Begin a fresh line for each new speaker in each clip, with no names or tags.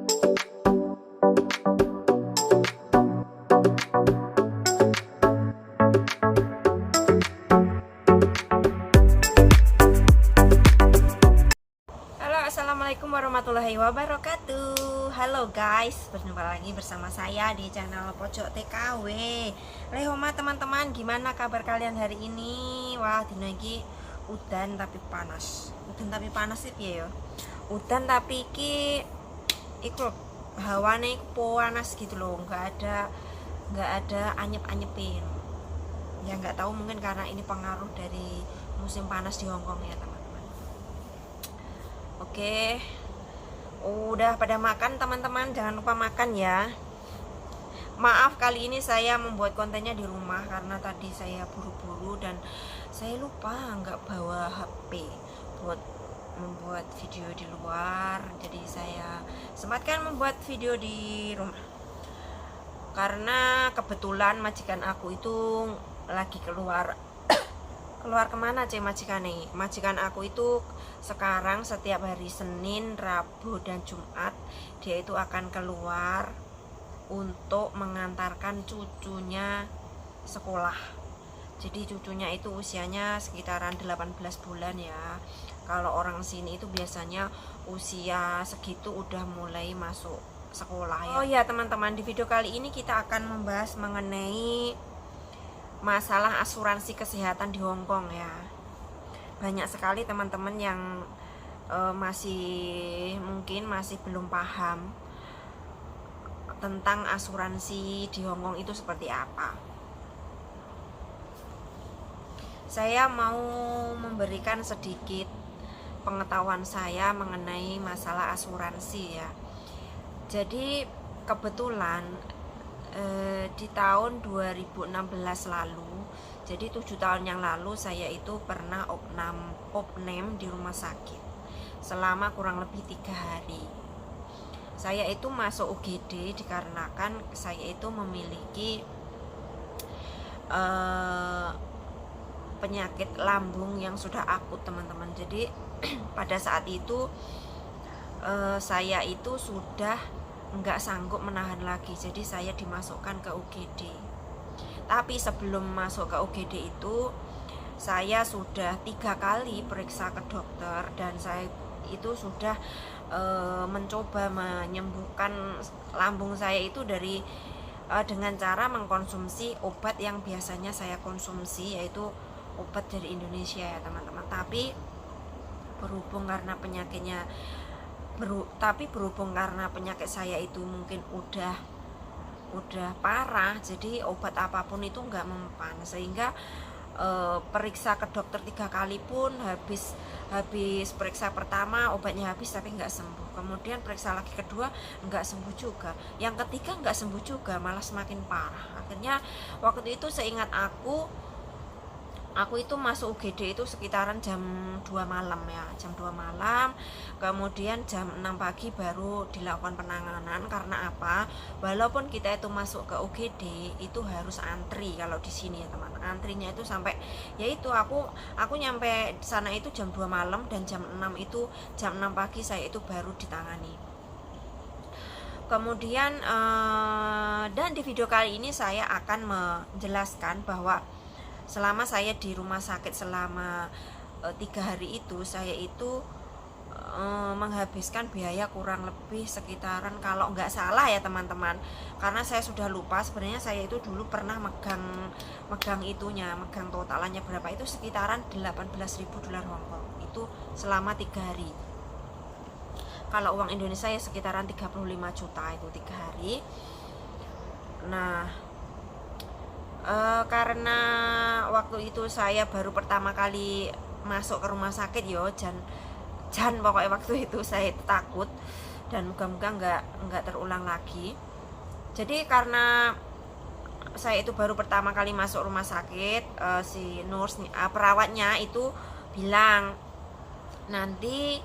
Assalamualaikum warahmatullahi wabarakatuh. Halo guys, berjumpa lagi bersama saya di channel Pojok TKW. Lehoma teman-teman, gimana kabar kalian hari ini? Wah, dino iki udan tapi panas. Udan tapi panas sih ya. Udan tapi iku hawane panas gitu loh, nggak ada anyep-anyepin. Ya nggak tahu, mungkin karena ini pengaruh dari musim panas di Hongkong ya teman. Oke, udah pada makan teman-teman, jangan lupa makan ya. Maaf kali ini saya membuat kontennya di rumah karena tadi saya buru-buru dan saya lupa nggak bawa HP buat membuat video di luar. Jadi saya sempatkan membuat video di rumah karena kebetulan majikan aku itu lagi keluar kemana majikan aku itu sekarang setiap hari Senin, Rabu, dan Jumat dia itu akan keluar untuk mengantarkan cucunya sekolah. Jadi cucunya itu usianya sekitaran 18 bulan ya. Kalau orang sini itu biasanya usia segitu udah mulai masuk sekolah ya. Oh ya teman-teman, di video kali ini kita akan membahas mengenai masalah asuransi kesehatan di Hongkong ya. Banyak sekali teman-teman yang mungkin masih belum paham tentang asuransi di Hongkong itu seperti apa. Saya mau memberikan sedikit pengetahuan saya mengenai masalah asuransi ya. Jadi kebetulan di tahun 2016 lalu, jadi 7 tahun yang lalu saya itu pernah opname di rumah sakit selama kurang lebih 3 hari. Saya itu masuk UGD dikarenakan saya itu memiliki penyakit lambung yang sudah akut teman-teman. Jadi pada saat itu saya itu sudah nggak sanggup menahan lagi, jadi saya dimasukkan ke UGD. Tapi sebelum masuk ke UGD itu saya sudah 3 kali periksa ke dokter dan saya itu sudah mencoba menyembuhkan lambung saya itu dengan cara mengkonsumsi obat yang biasanya saya konsumsi, yaitu obat dari Indonesia ya teman-teman. Tapi berhubung karena penyakit saya itu mungkin udah parah, jadi obat apapun itu nggak mempan, sehingga periksa ke dokter 3 kali pun habis periksa pertama obatnya habis tapi nggak sembuh, kemudian periksa lagi kedua nggak sembuh juga, yang ketiga nggak sembuh juga, malah semakin parah. Akhirnya waktu itu seingat aku itu masuk UGD itu sekitaran jam 2 malam ya, jam 2 malam. Kemudian jam 6 pagi baru dilakukan penanganan. Karena apa? Walaupun kita itu masuk ke UGD itu harus antri kalau di sini ya teman. Antrinya itu sampai, yaitu aku nyampe sana itu jam 2 malam dan jam 6 pagi saya itu baru ditangani. Kemudian dan di video kali ini saya akan menjelaskan bahwa selama saya di rumah sakit selama 3 hari itu, saya itu menghabiskan biaya kurang lebih sekitaran, kalau nggak salah ya teman-teman, karena saya sudah lupa sebenarnya, saya itu dulu pernah megang totalannya berapa, itu sekitaran 18.000 dolar Hongkong itu selama 3 hari. Kalau uang Indonesia ya sekitaran 35 juta itu 3 hari. Nah karena waktu itu saya baru pertama kali masuk ke rumah sakit yo, Jan pokoknya waktu itu saya takut dan moga-moga nggak terulang lagi. Jadi karena saya itu baru pertama kali masuk rumah sakit, si nurse perawatnya itu bilang nanti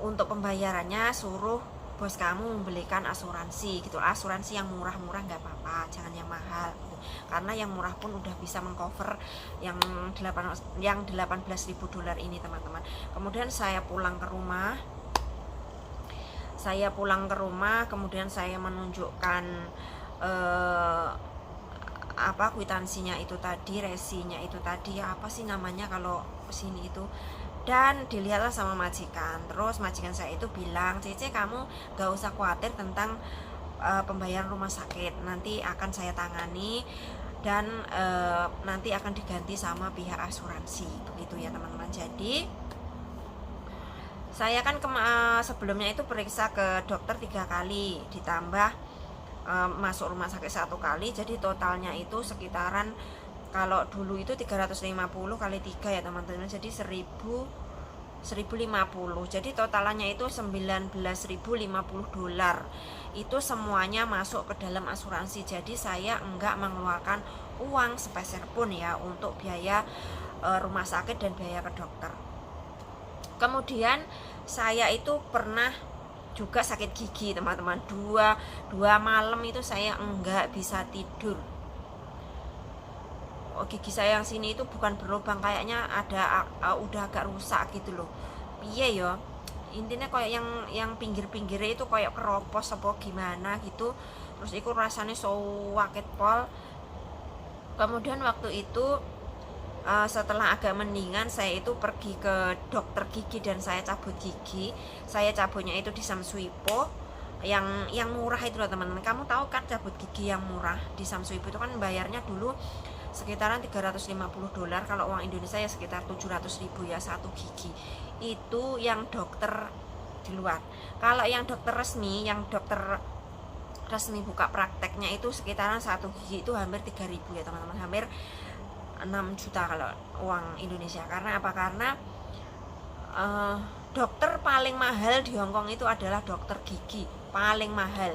untuk pembayarannya suruh bos kamu membelikan asuransi gitu, asuransi yang murah-murah nggak apa-apa, jangan yang mahal gitu. Karena yang murah pun udah bisa mengcover yang 18.000 dolar ini teman-teman. Kemudian saya pulang ke rumah, Saya pulang ke rumah, kemudian saya menunjukkan kwitansinya itu tadi, resinya itu tadi, apa sih namanya kalau sini itu, dan dilihatlah sama majikan. Terus majikan saya itu bilang, Cece kamu gak usah khawatir tentang pembayaran rumah sakit, nanti akan saya tangani dan nanti akan diganti sama pihak asuransi, begitu ya teman-teman. Jadi saya kan sebelumnya itu periksa ke dokter 3 kali, ditambah masuk rumah sakit 1 kali, jadi totalnya itu sekitaran, kalau dulu itu 350 kali 3 ya teman-teman, jadi 1050, jadi totalannya itu 19.050 dolar. Itu semuanya masuk ke dalam asuransi, jadi saya enggak mengeluarkan uang sepeser pun ya untuk biaya rumah sakit dan biaya ke dokter. Kemudian saya itu pernah juga sakit gigi teman-teman, dua malam itu saya enggak bisa tidur. Gigi saya yang sini itu bukan berlubang, kayaknya ada udah agak rusak gitu loh. Iya ya, intinya kayak yang pinggir-pinggirnya itu kayak keropos apa gimana gitu. Terus itu rasanya sakit pol. Kemudian waktu itu setelah agak mendingan, saya itu pergi ke dokter gigi dan saya cabut gigi. Saya cabutnya itu di Samswipo yang murah itu loh teman-teman. Kamu tahu kan cabut gigi yang murah di Samswipo itu kan bayarnya dulu sekitaran 350 dolar, kalau uang Indonesia ya sekitar 700.000 ya satu gigi. Itu yang dokter di luar. Kalau yang dokter resmi, buka prakteknya itu sekitaran satu gigi itu hampir 3.000 ya teman-teman, hampir 6 juta kalau uang Indonesia. Karena apa? Karena dokter paling mahal di Hong Kong itu adalah dokter gigi, paling mahal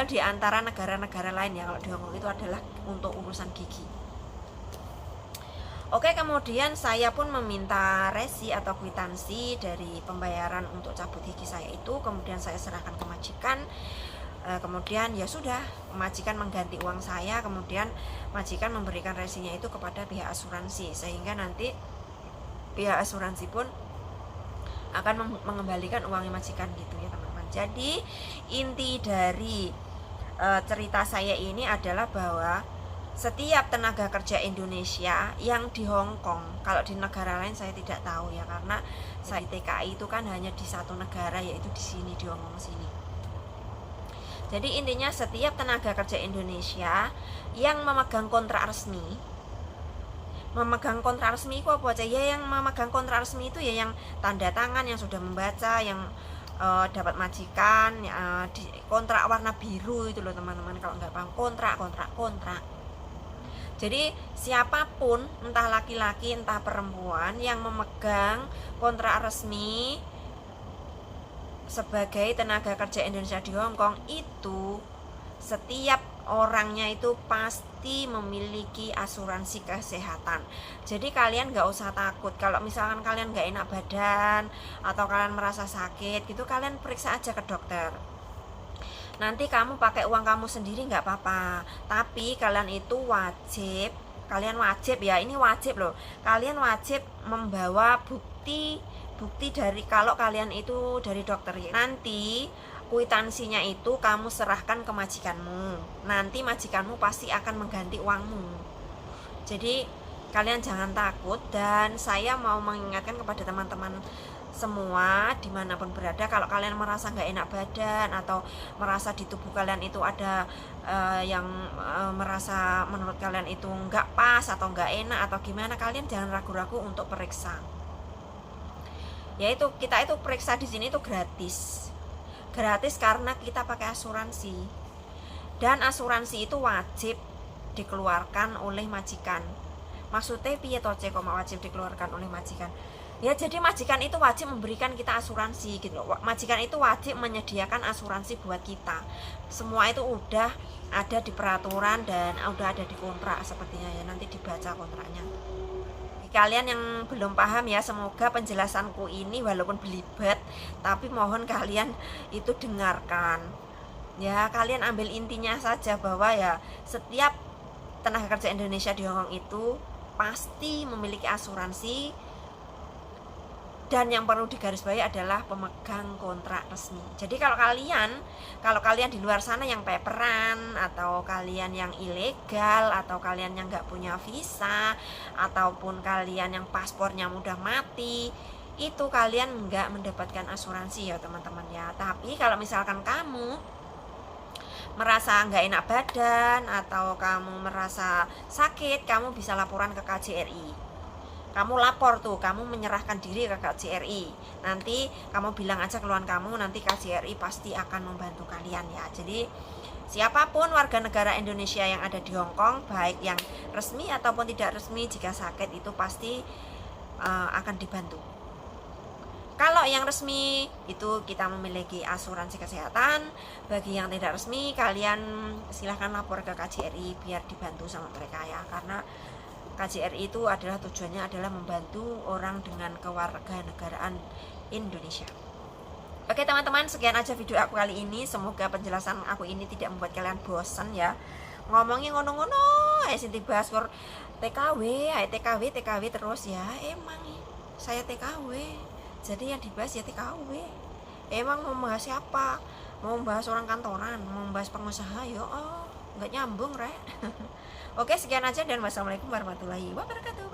di antara negara-negara lain ya. Kalau di Hong Kong itu adalah untuk urusan gigi. Oke, kemudian saya pun meminta resi atau kwitansi dari pembayaran untuk cabut gigi saya itu, kemudian saya serahkan ke majikan. Kemudian ya sudah, majikan mengganti uang saya, kemudian majikan memberikan resinya itu kepada pihak asuransi, sehingga nanti pihak asuransi pun akan mengembalikan uangnya majikan gitu ya teman-teman. Jadi inti dari cerita saya ini adalah bahwa setiap tenaga kerja Indonesia yang di Hong Kong, kalau di negara lain saya tidak tahu ya, karena saya TKI itu kan hanya di satu negara, yaitu di sini, di Hong Kong sini. Jadi intinya setiap tenaga kerja Indonesia yang memegang kontrak resmi itu apa aja ya? Yang memegang kontrak resmi itu ya yang tanda tangan, yang sudah membaca, yang dapat majikan di kontrak warna biru itu loh teman-teman. Kalau nggak paham, kontrak. Jadi siapapun, entah laki-laki entah perempuan, yang memegang kontrak resmi sebagai tenaga kerja Indonesia di Hong Kong itu, setiap orangnya itu pasti memiliki asuransi kesehatan. Jadi kalian gak usah takut. Kalau misalkan kalian gak enak badan atau kalian merasa sakit gitu, kalian periksa aja ke dokter. Nanti kamu pakai uang kamu sendiri gak apa-apa, tapi kalian itu wajib ya, ini wajib loh, kalian wajib membawa bukti dari kalau kalian itu dari dokter. Nanti kwitansinya itu kamu serahkan ke majikanmu, nanti majikanmu pasti akan mengganti uangmu. Jadi kalian jangan takut, dan saya mau mengingatkan kepada teman-teman semua dimanapun berada, kalau kalian merasa nggak enak badan atau merasa di tubuh kalian itu ada yang merasa menurut kalian itu nggak pas atau nggak enak atau gimana, kalian jangan ragu-ragu untuk periksa. Yaitu kita itu periksa di sini itu gratis karena kita pakai asuransi, dan asuransi itu wajib dikeluarkan oleh majikan. Maksudnya piye to kok wajib dikeluarkan oleh majikan? Ya jadi majikan itu wajib memberikan kita asuransi gitu loh. Majikan itu wajib menyediakan asuransi buat kita. Semua itu udah ada di peraturan dan udah ada di kontrak sepertinya ya, nanti dibaca kontraknya. Kalian yang belum paham ya, semoga penjelasanku ini walaupun belibet, tapi mohon kalian itu dengarkan ya, kalian ambil intinya saja bahwa ya setiap tenaga kerja Indonesia di Hong Kong itu pasti memiliki asuransi Dan yang perlu digarisbawahi adalah pemegang kontrak resmi. Jadi kalau kalian di luar sana yang paperan, atau kalian yang ilegal, atau kalian yang nggak punya visa, ataupun kalian yang paspornya mudah mati, itu kalian nggak mendapatkan asuransi ya teman-teman ya. Tapi kalau misalkan kamu merasa nggak enak badan, atau kamu merasa sakit, kamu bisa laporan ke KJRI. Kamu lapor tuh, kamu menyerahkan diri ke KJRI. Nanti kamu bilang aja keluhan kamu, nanti KJRI pasti akan membantu kalian ya. Jadi siapapun warga negara Indonesia yang ada di Hong Kong, baik yang resmi ataupun tidak resmi, jika sakit itu pasti akan dibantu. Kalau yang resmi itu kita memiliki asuransi kesehatan. Bagi yang tidak resmi, kalian silahkan lapor ke KJRI biar dibantu sama mereka ya. Karena KJRI itu adalah tujuannya adalah membantu orang dengan kewarganegaraan Indonesia. Oke teman-teman, sekian aja video aku kali ini. Semoga penjelasan aku ini tidak membuat kalian bosan ya. Ngomongin ngono-ngono, sinti baskor TKW, TKW terus ya. Emang saya TKW, jadi yang dibahas ya TKW. Emang mau membahas siapa? Mau membahas orang kantoran, mau membahas pengusaha, ya nggak nyambung, Rek. Oke, sekian aja dan wassalamualaikum warahmatullahi wabarakatuh.